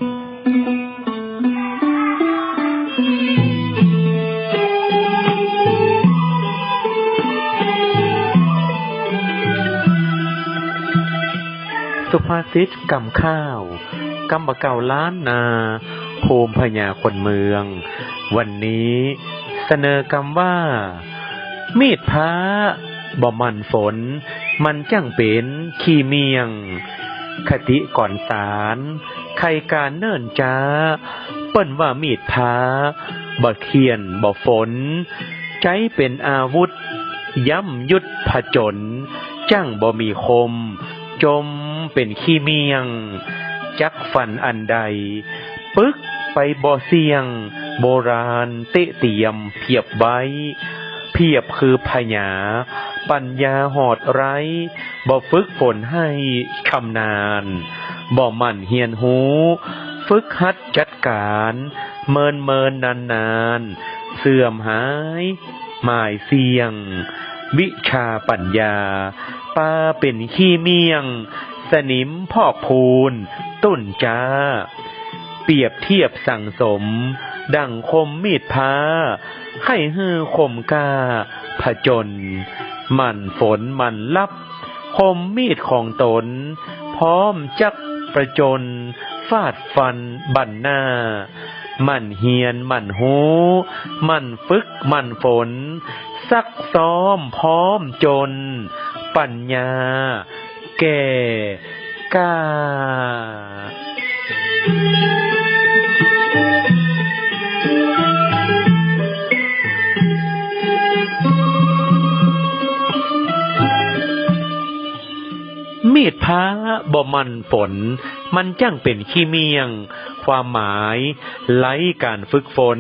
สุภาษิตกำข้าวกำบะเก่าล้านนาภูมิพญาคนเมืองวันนี้เสนอกำว่ามีดพระบ่มันฝนมันจั่งเป็นขี้เมียงคติก่อนสารใครการเนิ่นจ้าเปิ้นว่ามีดพระบ่เขียนบ่ฝนใจเป็นอาวุธย่ำยุดผจญจั่งบ่มีคมจมเป็นขี้เมียงจักฟันอันใดปึกไปบ่เสียงโบราณเตะเตียมเพียบไว้เพียบคือพญาปัญญาหอดไร้บ่ฝึกฝนให้ชำนาญบ่มั่นเฮียนหูฝึกหัดจัดการเมินนานเสื่อมหายหมายเสียงวิชาปัญญาปาเป็นขี้เมียงสนิมพอกพูนต้นจ้าเปรียบเทียบสั่งสมดั่งคมมีดพระให้ฮือคมกล้าผจญมันฝนมันลับคมมีดของตนพร้อมจักประจนฟาดฟันบั่นหน้ามันเฮียนมันหูมันฝึกมันฝนซักซ้อมพร้อมจนปัญญาแก่กล้ามีดพระบ่มันฝนมันจั่งเป็นขี้เมียงความหมายไร้การฝึกฝน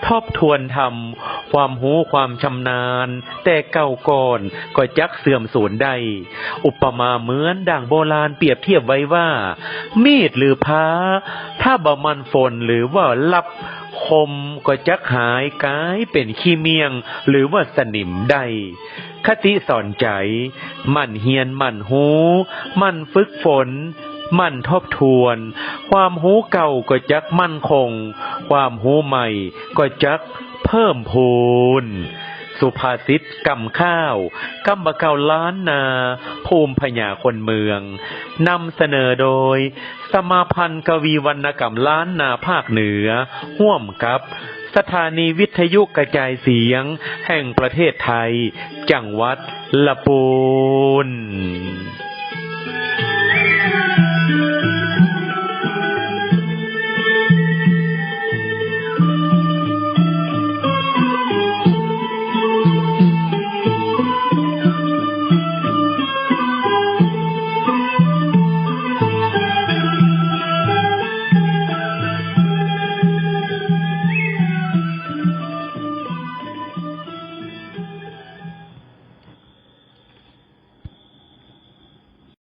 ทบทวนทำความหูความชำนาญแต่เก่าก่อนก็จักเสื่อมสูญได้อุปมาเหมือนดั่งโบราณเปรียบเทียบไว้ว่ามีดหรือพระถ้าบ่มันฝนหรือว่าลับคมก็จักหายกลายเป็นขี้เมียงหรือว่าสนิมได้คติสอนใจมั่นเฮียนมั่นหูมั่นฝึกฝนมั่นทบทวนความหูเก่าก็จักมั่นคงความหูใหม่ก็จักเพิ่มพูนสุภาษิตกำข้าวกำบะเก่าล้านนาภูมิพญาคนเมืองนำเสนอโดยสมาพันธ์กวีวรรณกรรมล้านนาภาคเหนือร่วมกับสถานีวิทยุกระจายเสียงแห่งประเทศไทยจังหวัดละปูน